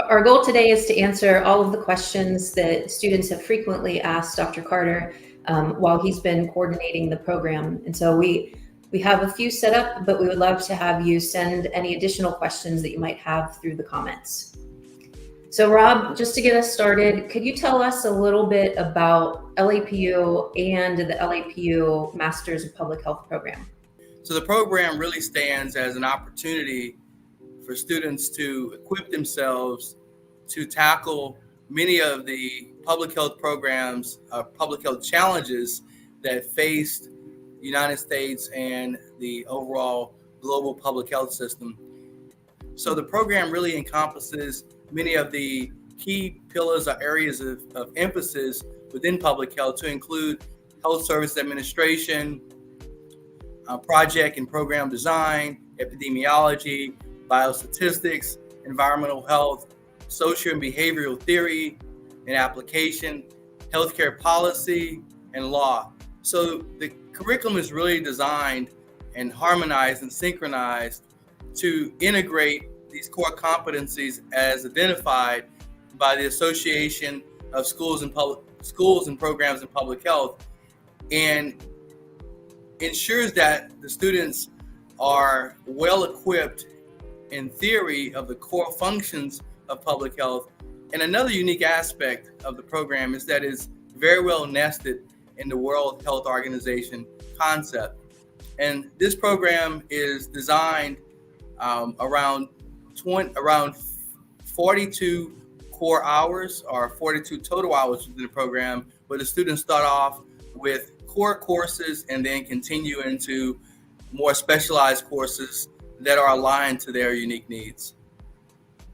our goal today is to answer all of the questions that students have frequently asked Dr. Carter while he's been coordinating the program. And so we have a few set up, but we would love to have you send any additional questions that you might have through the comments. So Rob, just to get us started, could you tell us a little bit about LAPU and the LAPU Masters of Public Health Program? So the program really stands as an opportunity for students to equip themselves to tackle many of the public health programs, public health challenges that faced the United States and the overall global public health system. So the program really encompasses many of the key pillars or areas of emphasis within public health, to include health service administration, project and program design, epidemiology, biostatistics, environmental health, social and behavioral theory and application, healthcare policy, and law. So the curriculum is really designed and harmonized and synchronized to integrate these core competencies as identified by the Association of Schools and Programs in Public Health, and ensures that the students are well equipped in theory of the core functions of public health. And another unique aspect of the program is that it's very well nested in the World Health Organization concept. And this program is designed around 42 core hours or 42 total hours within the program, where the students start off with core courses and then continue into more specialized courses that are aligned to their unique needs.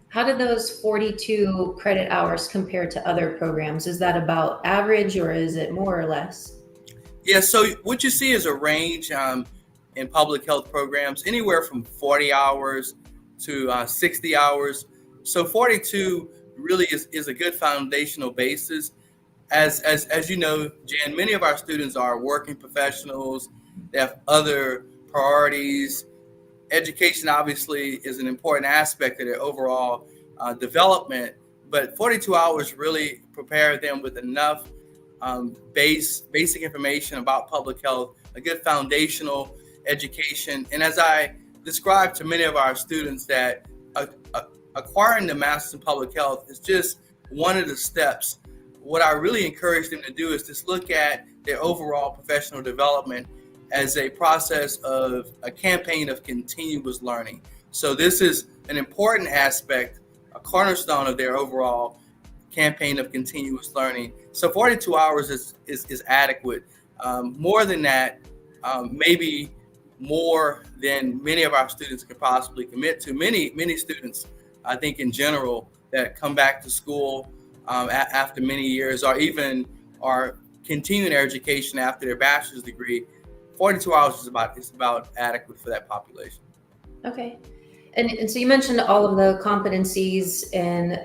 How do those 42 credit hours compare to other programs? Is that about average, or is it more or less? Yeah, so what you see is a range in public health programs, anywhere from 40 hours to 60 hours. So 42 really is a good foundational basis. As you know, Jan, many of our students are working professionals. They have other priorities. Education obviously is an important aspect of their overall development, but 42 hours really prepare them with enough basic information about public health, a good foundational education. And as I described to many of our students, that acquiring the Master's in Public Health is just one of the steps. What I really encourage them to do is just look at their overall professional development as a process of a campaign of continuous learning. So this is an important aspect, a cornerstone of their overall campaign of continuous learning. So 42 hours is adequate. More than that, maybe more than many of our students could possibly commit to. Many students, I think in general, that come back to school after many years, or even are continuing their education after their bachelor's degree, 42 hours is about adequate for that population. Okay. And so you mentioned all of the competencies in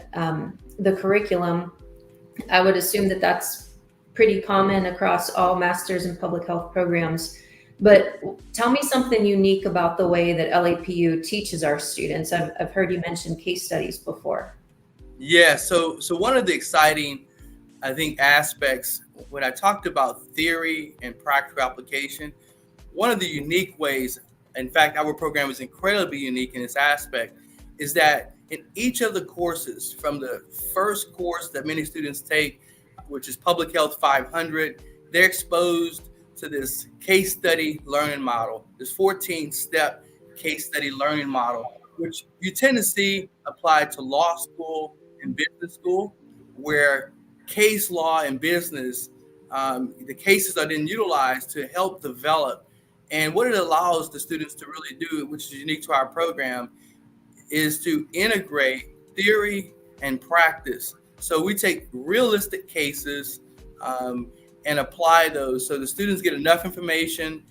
the curriculum. I would assume that that's pretty common across all Masters in Public Health programs. But tell me something unique about the way that LAPU teaches our students. I've heard you mention case studies before. Yeah, so one of the exciting, I think, aspects when I talked about theory and practical application, one of the unique ways, in fact, our program is incredibly unique in this aspect, is that in each of the courses, from the first course that many students take, which is Public Health 500, they're exposed to this case study learning model, this 14-step case study learning model, which you tend to see applied to law school and business school, where case law and business, the cases are then utilized to help develop. And what it allows the students to really do, which is unique to our program, is to integrate theory and practice. So we take realistic cases and apply those, so the students get enough information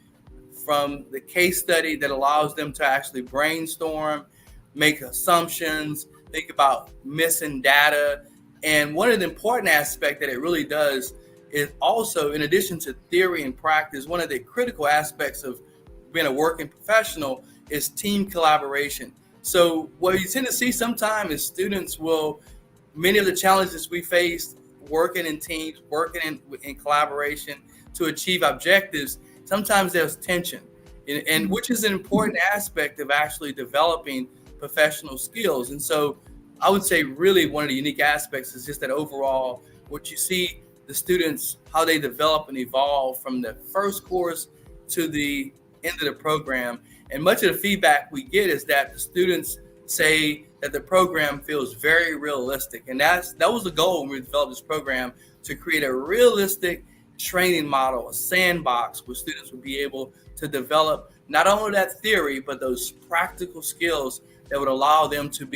from the case study that allows them to actually brainstorm, make assumptions, think about missing data. And one of the important aspects that it really does is also, in addition to theory and practice, one of the critical aspects of being a working professional is team collaboration. So what you tend to see sometimes is students will, many of the challenges we face working in teams, working in collaboration to achieve objectives, sometimes there's tension, and which is an important aspect of actually developing professional skills. And so I would say really one of the unique aspects is just that overall, what you see the students, how they develop and evolve from the first course to the end of the program. And much of the feedback we get is that the students say that the program feels very realistic. And that was the goal when we developed this program, to create a realistic training model, a sandbox where students would be able to develop not only that theory, but those practical skills that would allow them to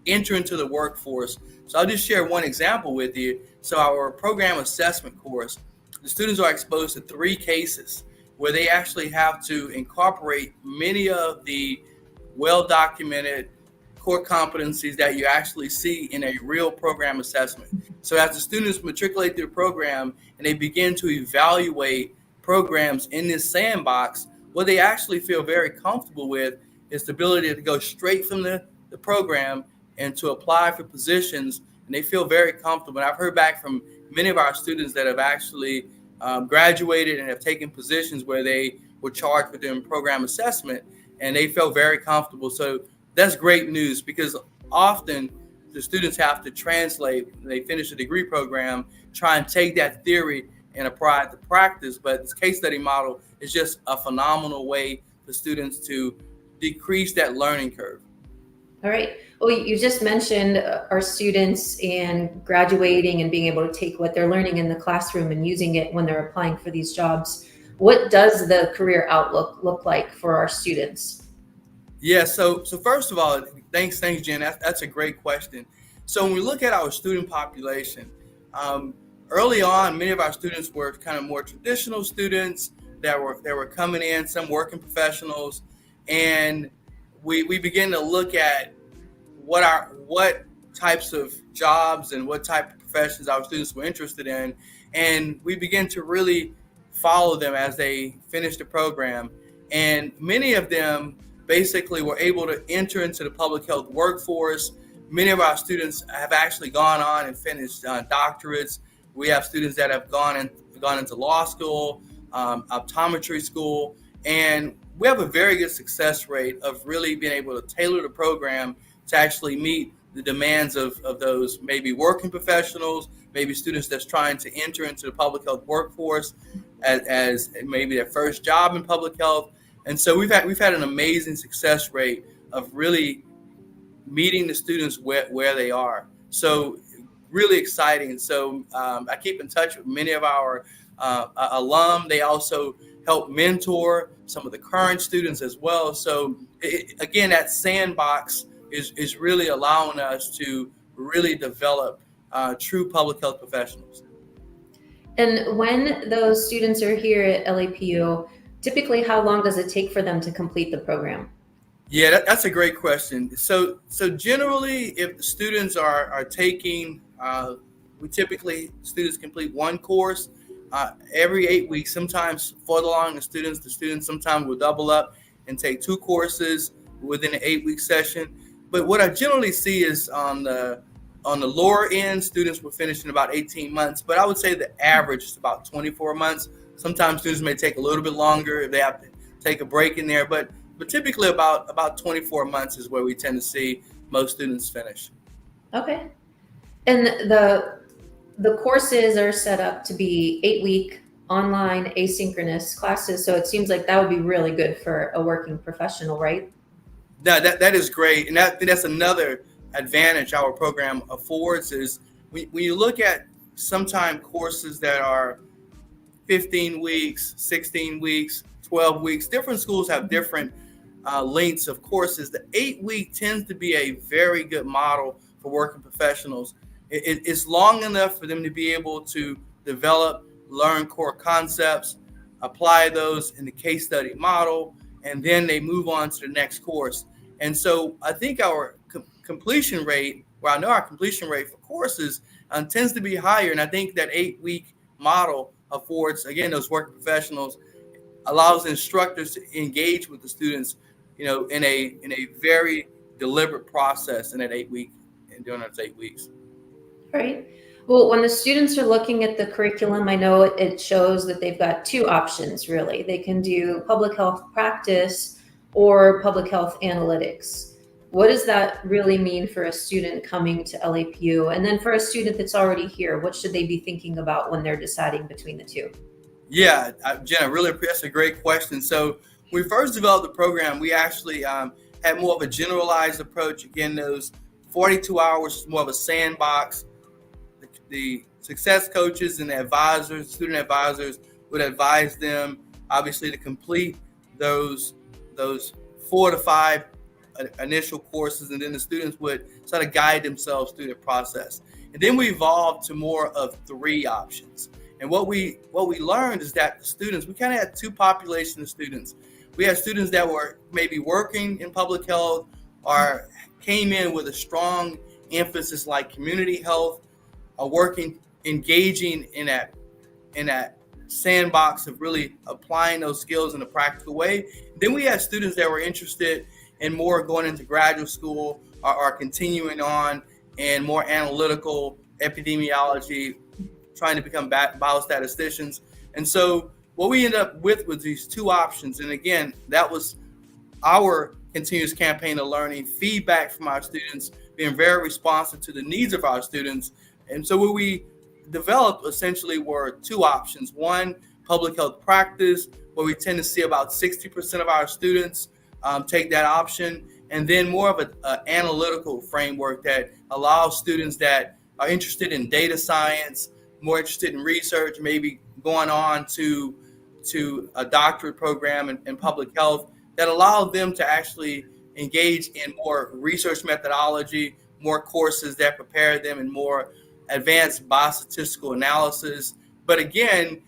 enter into the workforce. So I'll just share one example with you. So our program assessment course, the students are exposed to 3 cases where they actually have to incorporate many of the well-documented core competencies that you actually see in a real program assessment. So as the students matriculate through the program and they begin to evaluate programs in this sandbox, what they actually feel very comfortable with is the ability to go straight from the program and to apply for positions, and they feel very comfortable. And I've heard back from many of our students that have actually graduated and have taken positions where they were charged with doing program assessment, and they felt very comfortable. So that's great news, because often the students have to translate, they finish a degree program, try and take that theory and apply it to practice. But this case study model is just a phenomenal way for students to decrease that learning curve. All right. Well, you just mentioned our students and graduating and being able to take what they're learning in the classroom and using it when they're applying for these jobs. What does the career outlook look like for our students? Yeah, so first of all, thanks, Jen. That's a great question. So when we look at our student population, early on, many of our students were kind of more traditional students that were coming in, some working professionals, and we begin to look at what types of jobs and what type of professions our students were interested in, and we begin to really follow them as they finish the program. And many of them basically were able to enter into the public health workforce. Many of our students have actually gone on and finished doctorates. We have students that have gone into law school, optometry school, and we have a very good success rate of really being able to tailor the program to actually meet the demands of those maybe working professionals, maybe students that's trying to enter into the public health workforce as maybe their first job in public health. And so we've had an amazing success rate of really meeting the students where they are. So really exciting. So I keep in touch with many of our alum. They also help mentor some of the current students as well. So again, that sandbox is really allowing us to really develop true public health professionals. And when those students are here at LAPU, typically how long does it take for them to complete the program? Yeah, that's a great question. So generally, if the students are taking, students complete one course every 8 weeks. Sometimes further along the students sometimes will double up and take 2 courses within an 8-week session. But what I generally see is on the lower end, students will finish in about 18 months. But I would say the average is about 24 months. Sometimes students may take a little bit longer if they have to take a break in there. But typically about 24 months is where we tend to see most students finish. Okay. And the courses are set up to be 8-week online asynchronous classes. So it seems like that would be really good for a working professional, right? That is great. And that's another advantage our program affords is when you look at sometime courses that are 15 weeks, 16 weeks, 12 weeks, different schools have different lengths of courses. The 8-week tends to be a very good model for working professionals. It's long enough for them to be able to develop, learn core concepts, apply those in the case study model, and then they move on to the next course. And so I think our completion rate, well, I know our completion rate for courses tends to be higher. And I think that 8-week model affords, again, those working professionals, allows instructors to engage with the students, in a very deliberate process in that 8 week and during those 8 weeks. Right. Well, when the students are looking at the curriculum, I know it shows that they've got two options really. They can do public health practice or public health analytics. What does that really mean for a student coming to LAPU? And then for a student that's already here, what should they be thinking about when they're deciding between the two? Yeah, Jenna, really, that's a great question. So when we first developed the program, we actually had more of a generalized approach. Again, those 42 hours, more of a sandbox. The success coaches and the advisors, student advisors, would advise them, obviously, to complete those 4 to 5 initial courses, and then the students would sort of guide themselves through the process. And then we evolved to more of 3 options. And what we learned is that the students, we kind of had 2 populations of students. We had students that were maybe working in public health or came in with a strong emphasis like community health, or working, engaging in that sandbox of really applying those skills in a practical way. Then we had students that were interested in more going into graduate school or continuing on in more analytical epidemiology, trying to become biostatisticians. And so what we ended up with was these 2 options. And again, that was our continuous campaign of learning, feedback from our students, being very responsive to the needs of our students. And so what we developed essentially were 2 options. One, public health practice, where we tend to see about 60% of our students take that option. And then more of an analytical framework that allows students that are interested in data science, more interested in research, maybe going on to a doctorate program in public health, that allow them to actually engage in more research methodology, more courses that prepare them in more advanced biostatistical analysis. But again,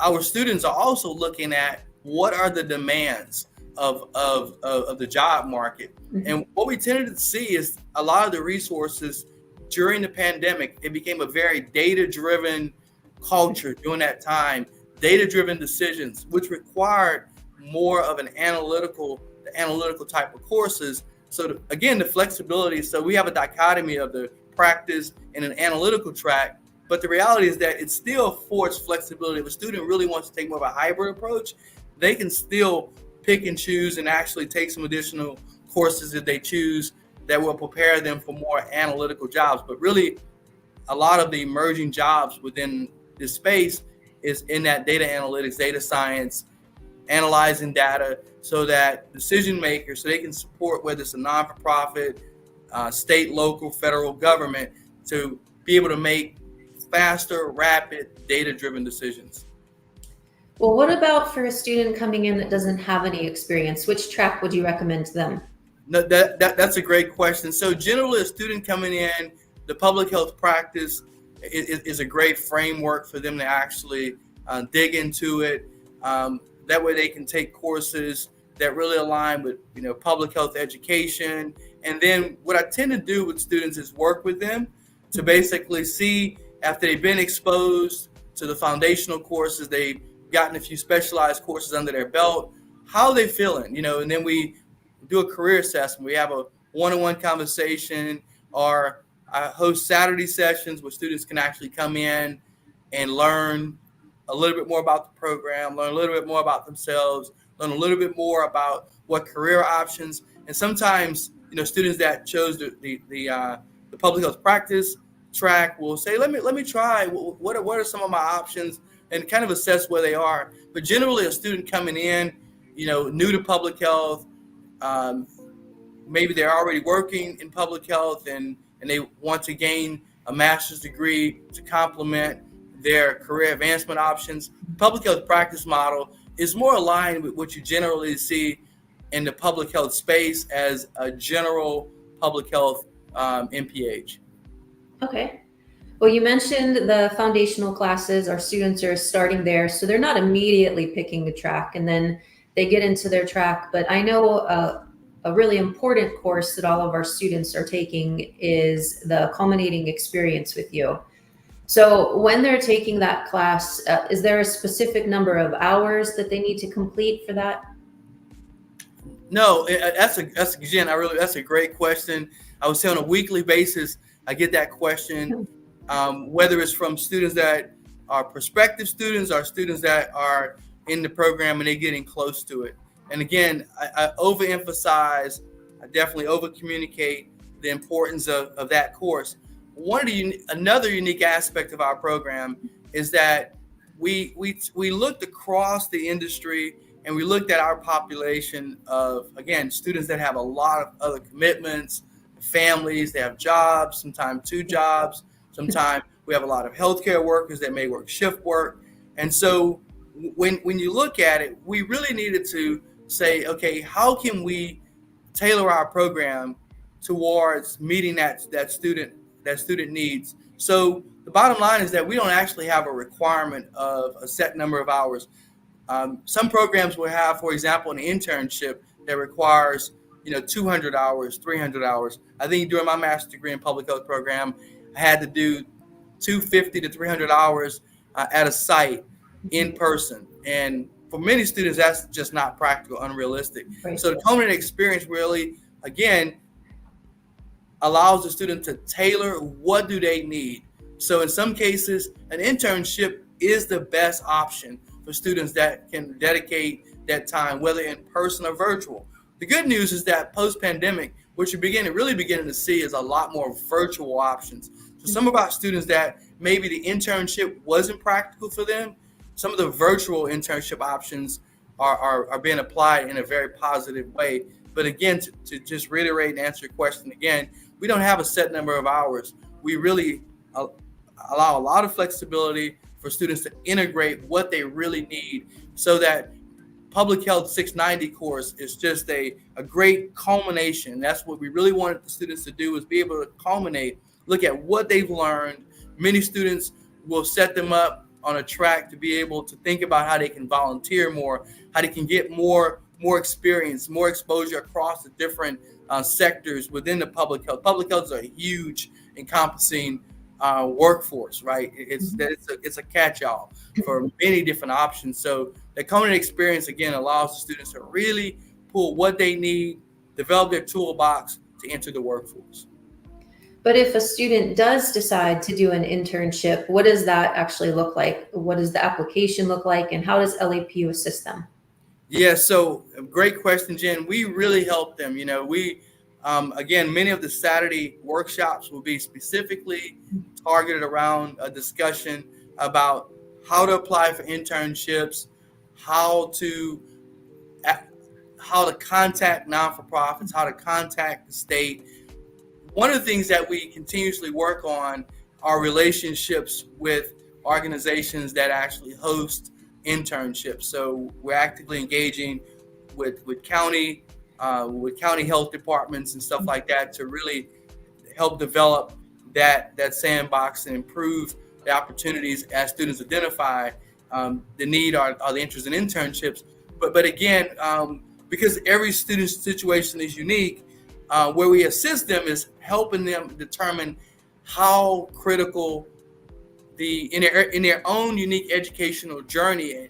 our students are also looking at what are the demands of the job market. Mm-hmm. And what we tended to see is a lot of the resources during the pandemic, it became a very data-driven culture during that time, data-driven decisions, which required more of an analytical type of courses. So again, the flexibility. So we have a dichotomy of the practice and an analytical track, but the reality is that it still affords flexibility. If a student really wants to take more of a hybrid approach, they can still pick and choose and actually take some additional courses if they choose that will prepare them for more analytical jobs. But really, a lot of the emerging jobs within this space is in that data analytics, data science, analyzing data so that decision makers, so they can support whether it's a non-for-profit, state, local, federal government, to be able to make faster, rapid, data-driven decisions. Well, what about for a student coming in that doesn't have any experience? Which track would you recommend to them? No, that's a great question. So generally, a student coming in, the public health practice is a great framework for them to actually dig into it. That way they can take courses that really align with, public health education. And then what I tend to do with students is work with them to basically see, after they've been exposed to the foundational courses, they've gotten a few specialized courses under their belt, how are they feeling, and then we do a career assessment. We have a one-on-one conversation, or I host Saturday sessions where students can actually come in and learn a little bit more about the program, learn a little bit more about themselves, learn a little bit more about what career options. And sometimes, students that chose the public health practice track will say, let me try. What are some of my options, and kind of assess where they are. But generally, a student coming in, new to public health, maybe they're already working in public health and they want to gain a master's degree to complement their career advancement options. Public health practice model is more aligned with what you generally see in the public health space as a general public health MPH. Okay. Well, you mentioned the foundational classes. Our students are starting there, so they're not immediately picking a track, and then they get into their track. But I know a really important course that all of our students are taking is the culminating experience with you. So when they're taking that class, is there a specific number of hours that they need to complete for that? No, that's again, that's a great question. I would say on a weekly basis, I get that question, whether it's from students that are prospective students or students that are in the program and they're getting close to it. And again, I overemphasize, I definitely over communicate the importance of that course. Another unique aspect of our program is that we looked across the industry and we looked at our population of, again, students that have a lot of other commitments, families, they have jobs, sometimes two jobs, sometimes we have a lot of healthcare workers that may work shift work. And so when you look at it, we really needed to say, okay, how can we tailor our program towards meeting that student needs? So the bottom line is that we don't actually have a requirement of a set number of hours. Some programs will have, for example, an internship that requires 200 hours, 300 hours. I think during my master's degree in public health program, I had to do 250 to 300 hours at a site in person. And for many students, that's just not practical, unrealistic. Right. So the culminating experience really, again, allows the student to tailor what do they need. So in some cases, an internship is the best option for students that can dedicate that time, whether in person or virtual. The good news is that post-pandemic, what you're really beginning to see is a lot more virtual options. So some of our students that maybe the internship wasn't practical for them, some of the virtual internship options are being applied in a very positive way. But again, to just reiterate and answer your question again, we don't have a set number of hours. We really allow a lot of flexibility for students to integrate what they really need, so that Public Health 690 course is just a great culmination. That's what we really wanted the students to do, is be able to culminate, look at what they've learned. Many students will set them up on a track to be able to think about how they can volunteer more, how they can get more experience, more exposure across the different sectors within the public health. Public health is a huge encompassing workforce, right? It's a catch-all for many different options. So the culminating experience, again, allows the students to really pull what they need, develop their toolbox to enter the workforce. But if a student does decide to do an internship, what does that actually look like? What does the application look like, and how does LAPU assist them? Yeah, so great question, Jen. We really help them. Again, many of the Saturday workshops will be specifically targeted around a discussion about how to apply for internships, how to contact non-for-profits, how to contact the state. One of the things that we continuously work on are relationships with organizations that actually host internships. So we're actively engaging with county health departments and stuff like that to really help develop that sandbox and improve the opportunities as students identify the need or the interest in internships. But again, because every student's situation is unique, where we assist them is helping them determine how critical in their own unique educational journey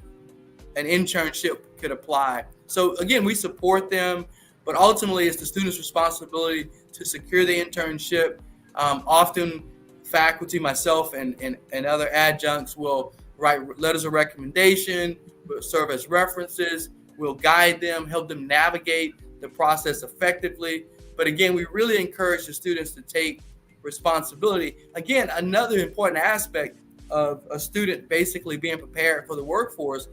an internship could apply. So again, we support them, but ultimately it's the student's responsibility to secure the internship. Often faculty, myself and other adjuncts will write letters of recommendation, will serve as references, will guide them, help them navigate the process effectively. But again, we really encourage the students to take responsibility. Again, another important aspect of a student basically being prepared for the workforce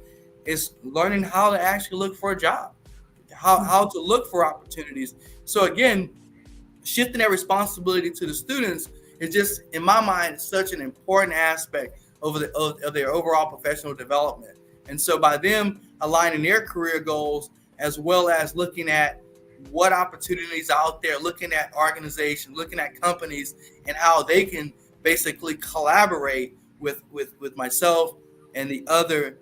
is learning how to actually look for a job, how to look for opportunities. So again, shifting that responsibility to the students is just, in my mind, such an important aspect of their overall professional development. And so by them aligning their career goals, as well as looking at what opportunities out there, looking at organizations, looking at companies, and how they can basically collaborate with myself and the other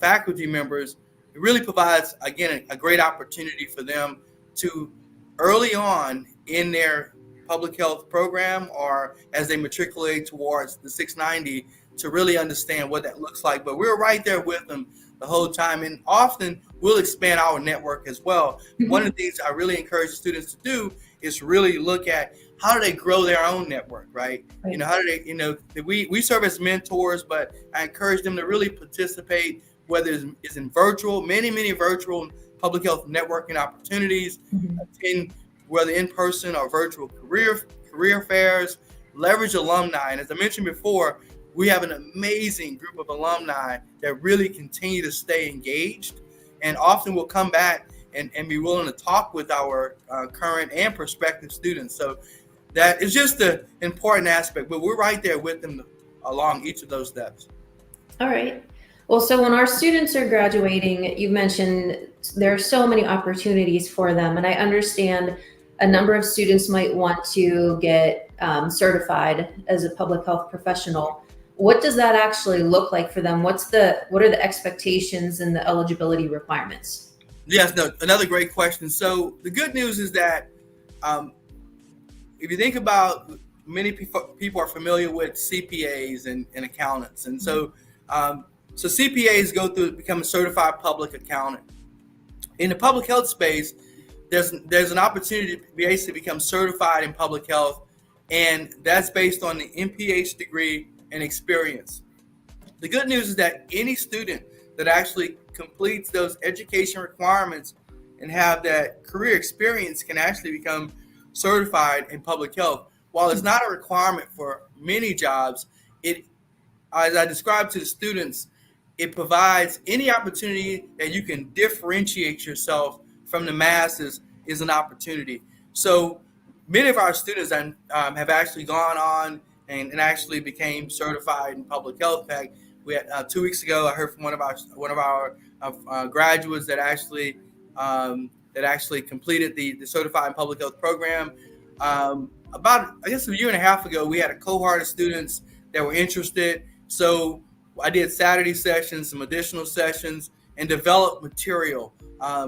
faculty members, it really provides, again, a great opportunity for them to early on in their public health program or as they matriculate towards the 690 to really understand what that looks like. But we're right there with them the whole time, and often we'll expand our network as well. One of the things I really encourage the students to do is really look at how do they grow their own network, right? You know, how do they, we serve as mentors, but I encourage them to really participate, whether it's in virtual, many virtual public health networking opportunities, attend whether in person or virtual career fairs, leverage alumni. And as I mentioned before, we have an amazing group of alumni that really continue to stay engaged and often will come back and be willing to talk with our current and prospective students. So that is just an important aspect, but we're right there with them along each of those steps. All right. Well, so when our students are graduating, you mentioned there are so many opportunities for them, and I understand a number of students might want to get certified as a public health professional. What does that actually look like for them? What are the expectations and the eligibility requirements? Yes, no, another great question. So the good news is that if you think about, many people are familiar with CPAs and accountants, and so CPAs go through become a certified public accountant. In the public health space, there's an opportunity to basically become certified in public health, and that's based on the MPH degree and experience. The good news is that any student that actually completes those education requirements and have that career experience can actually become certified in public health. While it's not a requirement for many jobs, it, as I described to the students, it provides any opportunity that you can differentiate yourself from the masses is an opportunity. So many of our students have actually gone on and actually became certified in public health. In fact, we had 2 weeks ago, I heard from one of our graduates that actually completed the certified in public health program. About, I guess, a year and a half ago, we had a cohort of students that were interested. So I did Saturday sessions, some additional sessions, and developed material.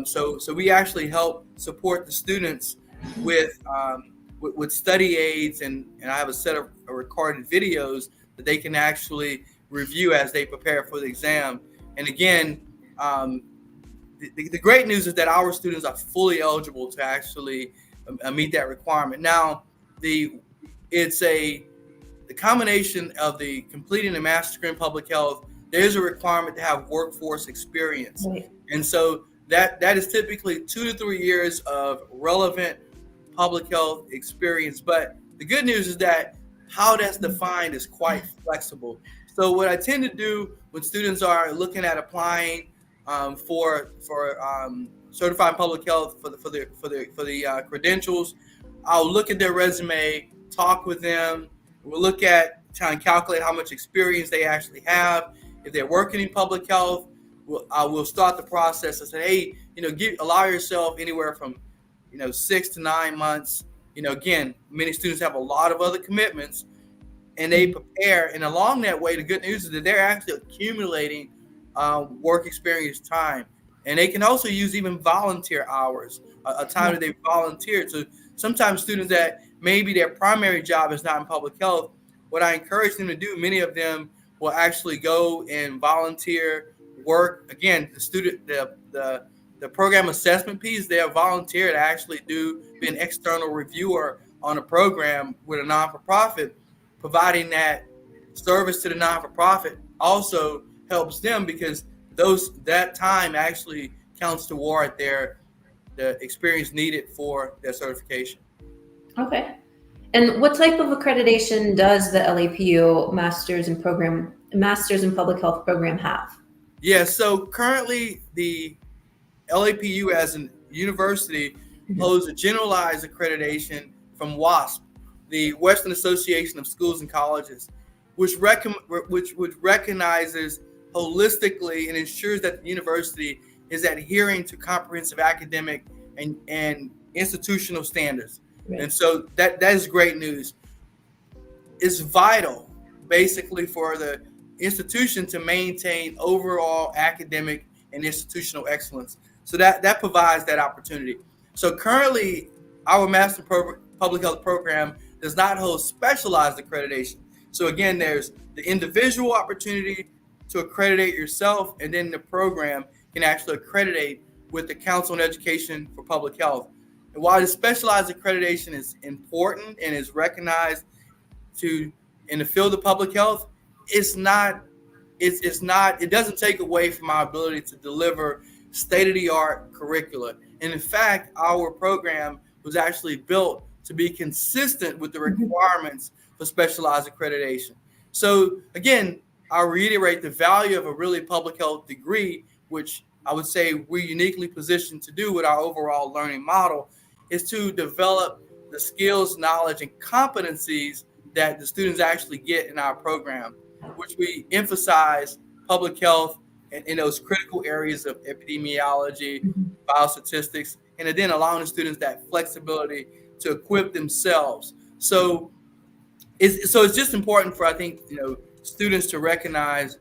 So we actually help support the students with study aids, and I have a set of recorded videos that they can actually review as they prepare for the exam. And again, the great news is that our students are fully eligible to actually meet that requirement. Now, the combination of the completing a master's degree in public health, there's a requirement to have workforce experience. Right. And so that is typically 2 to 3 years of relevant public health experience. But the good news is that how that's defined is quite flexible. So what I tend to do when students are looking at applying for certified public health for the credentials, I'll look at their resume, talk with them. We'll look at trying to calculate how much experience they actually have. If they're working in public health, we'll start the process and say, hey, allow yourself anywhere from 6 to 9 months. Again, many students have a lot of other commitments, and they prepare. And along that way, the good news is that they're actually accumulating work experience time. And they can also use even volunteer hours, a time that they volunteered. So sometimes students that maybe their primary job is not in public health, what I encourage them to do, many of them will actually go and volunteer work. Again, the program assessment piece, they'll volunteer to actually be an external reviewer on a program with a non-for-profit. Providing that service to the non-for-profit also helps them, because that time actually counts toward the experience needed for their certification. Okay. And what type of accreditation does the LAPU Masters in Public Health program have? Yeah, so currently the LAPU as a university holds a generalized accreditation from WASP, the Western Association of Schools and Colleges, which recognizes holistically and ensures that the university is adhering to comprehensive academic and institutional standards. Right. And so that is great news. It's vital, basically, for the institution to maintain overall academic and institutional excellence. So that provides that opportunity. So currently, our master public health program does not hold specialized accreditation. So again, there's the individual opportunity to accreditate yourself, and then the program can actually accreditate with the Council on Education for Public Health. And while the specialized accreditation is important and is recognized in the field of public health, it's not, it doesn't take away from our ability to deliver state-of-the-art curricula. And in fact, our program was actually built to be consistent with the requirements for specialized accreditation. So again, I'll reiterate the value of a really public health degree, which I would say we're uniquely positioned to do with our overall learning model, is to develop the skills, knowledge, and competencies that the students actually get in our program, which we emphasize public health and in those critical areas of epidemiology, biostatistics, and then allowing the students that flexibility to equip themselves. So it's just important for, I think, students to recognize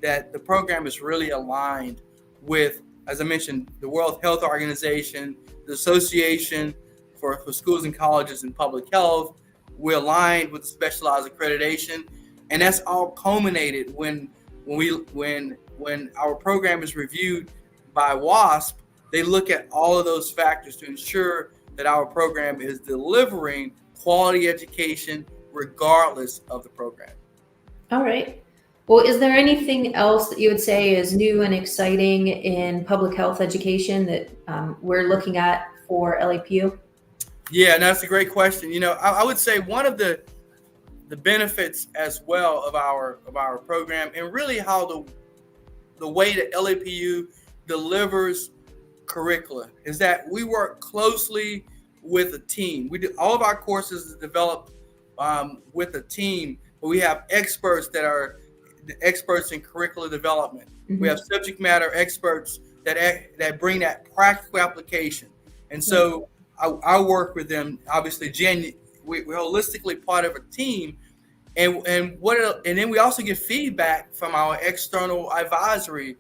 that the program is really aligned with, as I mentioned, the World Health Organization, the Association for Schools and Colleges in Public Health. We're aligned with the specialized accreditation, and that's all culminated when our program is reviewed by WASP. They look at all of those factors to ensure that our program is delivering quality education regardless of the program. All right. Well, is there anything else that you would say is new and exciting in public health education that we're looking at for LAPU? Yeah, that's a great question. I would say one of the benefits as well of our program, and really how the way that LAPU delivers curricula, is that we work closely with a team. We do all of our courses developed with a team, but we have experts that are the experts in curricular development. Mm-hmm. We have subject matter experts that bring that practical application. And so I work with them. Obviously, Jen, we're holistically part of a team, and then we also get feedback from our external advisory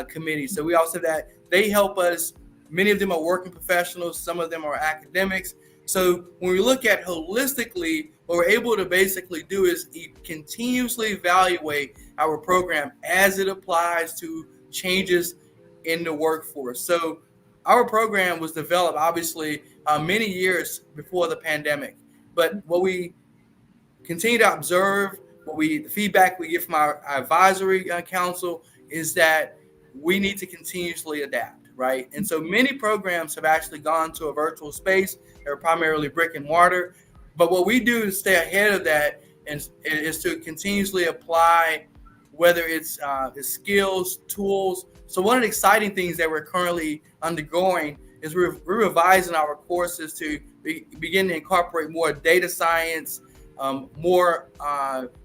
committee. So we also have that. They help us. Many of them are working professionals. Some of them are academics. So when we look at holistically, what we're able to basically do is continuously evaluate our program as it applies to changes in the workforce. So our program was developed, obviously, many years before the pandemic. But what we continue to observe, the feedback we get from our advisory council, is that we need to continuously adapt, right? And so many programs have actually gone to a virtual space. They're primarily brick and mortar. But what we do to stay ahead of that is to continuously apply, whether it's skills, tools. So one of the exciting things that we're currently undergoing is we're revising our courses to begin to incorporate more data science, more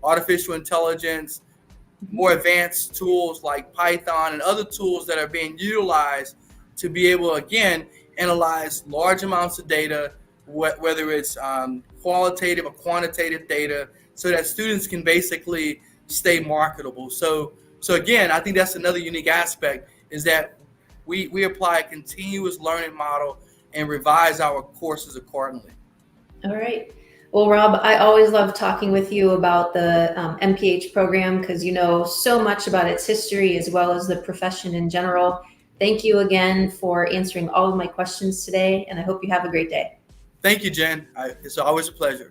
artificial intelligence, more advanced tools like Python and other tools that are being utilized to be able, again, analyze large amounts of data, whether it's qualitative or quantitative data, so that students can basically stay marketable. So again, I think that's another unique aspect, is that we apply a continuous learning model and revise our courses accordingly. All right. Well, Rob, I always love talking with you about the MPH program, because you know so much about its history as well as the profession in general. Thank you again for answering all of my questions today, and I hope you have a great day. Thank you, Jen. It's always a pleasure.